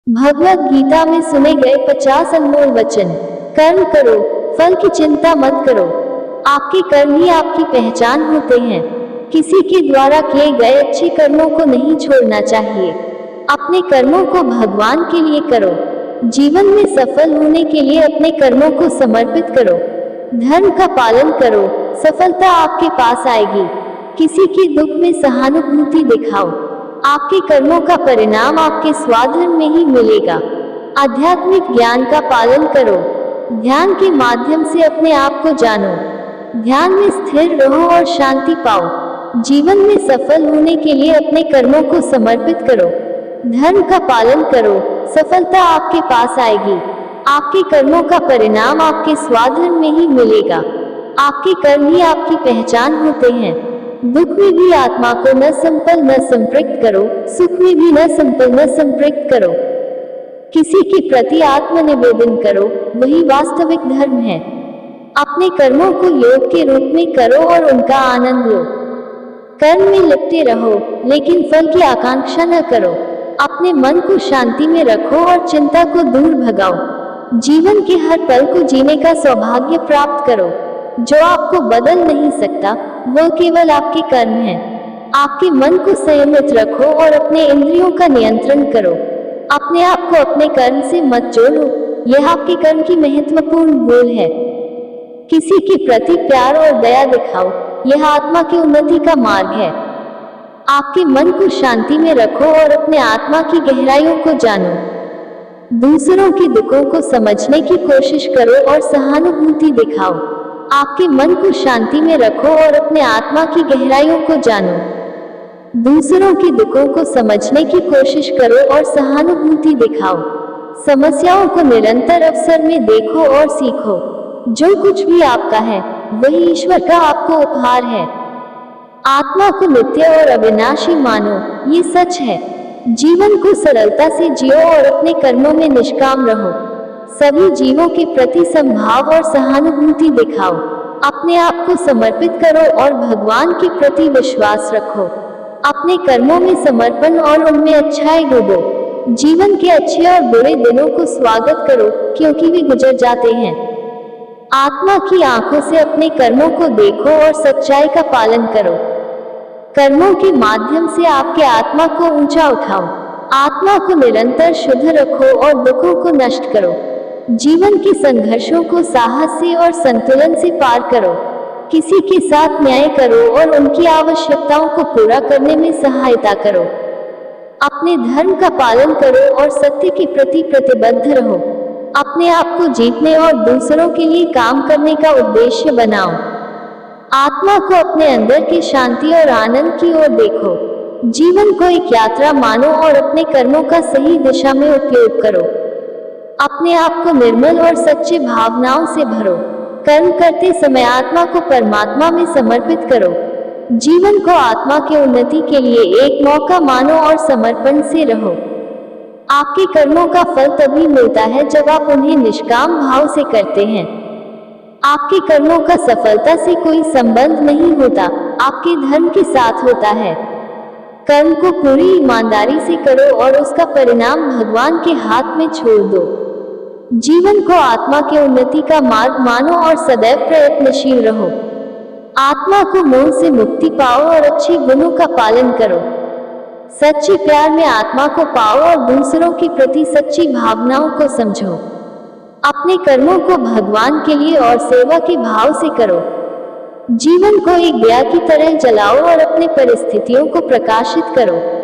भगवद गीता में सुने गए 50 अनमोल वचन। कर्म करो, फल की चिंता मत करो। आपके कर्म ही आपकी पहचान होते हैं। किसी के द्वारा किए गए अच्छे कर्मों को नहीं छोड़ना चाहिए। अपने कर्मों को भगवान के लिए करो। जीवन में सफल होने के लिए अपने कर्मों को समर्पित करो। धर्म का पालन करो, सफलता आपके पास आएगी। किसी के दुख में सहानुभूति दिखाओ। आपके कर्मों का परिणाम आपके स्वाधीन में ही मिलेगा। आध्यात्मिक ज्ञान का पालन करो। ध्यान के माध्यम से अपने आप को जानो। ध्यान में स्थिर रहो और शांति पाओ। जीवन में सफल होने के लिए अपने कर्मों को समर्पित करो। धर्म का पालन करो, सफलता आपके पास आएगी। आपके कर्मों का परिणाम आपके स्वाधीन में ही मिलेगा। आपके कर्म ही आपकी पहचान होते हैं। दुख में भी आत्मा को न संपल न संपृक्त करो, सुख में भी न संपल न संपृक्त करो। किसी के प्रति आत्मनिवेदन करो, वही वास्तविक धर्म है। अपने कर्मों को योग के रूप में करो और उनका आनंद लो। कर्म में लिपटे रहो, लेकिन फल की आकांक्षा न करो। अपने मन को शांति में रखो और चिंता को दूर भगाओ। जीवन के हर पल को जीने का सौभाग्य प्राप्त करो। जो आपको बदल नहीं सकता, वह केवल आपके कर्म हैं। आपके मन को संयमित रखो और अपने इंद्रियों का नियंत्रण करो। अपने आप को अपने कर्म से मत जोड़ो, यह आपके कर्म की महत्वपूर्ण भूल है। किसी के प्रति प्यार और दया दिखाओ, यह आत्मा की उन्नति का मार्ग है। आपके मन को शांति में रखो और अपने आत्मा की गहराइयों को जानो। दूसरों के दुखों को समझने की कोशिश करो और सहानुभूति दिखाओ। आपके मन को शांति में रखो और अपने आत्मा की गहराइयों को जानो। दूसरों के दुखों को समझने की कोशिश करो और सहानुभूति दिखाओ। समस्याओं को निरंतर अवसर में देखो और सीखो। जो कुछ भी आपका है, वही ईश्वर का आपको उपहार है। आत्मा को नित्य और अविनाशी मानो, ये सच है। जीवन को सरलता से जियो और अपने कर्मों में निष्काम रहो। सभी जीवों के प्रति समभाव और सहानुभूति दिखाओ। अपने आप को समर्पित करो और भगवान के प्रति विश्वास रखो। अपने कर्मों में समर्पण और उनमें अच्छाई डूबो। जीवन के अच्छे और बुरे दिनों को स्वागत करो, क्योंकि वे गुजर जाते हैं। आत्मा की आंखों से अपने कर्मों को देखो और सच्चाई का पालन करो। कर्मों के माध्यम से आपके आत्मा को ऊंचा उठाओ। आत्मा को निरंतर शुद्ध रखो और दुखों को नष्ट करो। जीवन के संघर्षों को साहस से और संतुलन से पार करो। किसी के साथ न्याय करो और उनकी आवश्यकताओं को पूरा करने में सहायता करो। अपने धर्म का पालन करो और सत्य के प्रति प्रतिबद्ध रहो। अपने आप को जीतने और दूसरों के लिए काम करने का उद्देश्य बनाओ। आत्मा को अपने अंदर की शांति और आनंद की ओर देखो। जीवन को एक यात्रा मानो और अपने कर्मों का सही दिशा में उपयोग करो। अपने आप को निर्मल और सच्चे भावनाओं से भरो। कर्म करते समय आत्मा को परमात्मा में समर्पित करो। जीवन को आत्मा की उन्नति के लिए एक मौका मानो और समर्पण से रहो। आपके कर्मों का फल तभी मिलता है जब आप उन्हें निष्काम भाव से करते हैं। आपके कर्मों का सफलता से कोई संबंध नहीं होता, आपके धर्म के साथ होता है। कर्म को पूरी ईमानदारी से करो और उसका परिणाम भगवान के हाथ में छोड़ दो। जीवन को आत्मा की उन्नति का मार्ग मानो और सदैव प्रयत्नशील रहो। आत्मा को मोह से मुक्ति पाओ और अच्छे गुणों का पालन करो। सच्चे प्यार में आत्मा को पाओ और दूसरों के प्रति सच्ची भावनाओं को समझो। अपने कर्मों को भगवान के लिए और सेवा के भाव से करो। जीवन को एक दिया की तरह जलाओ और अपने परिस्थितियों को प्रकाशित करो।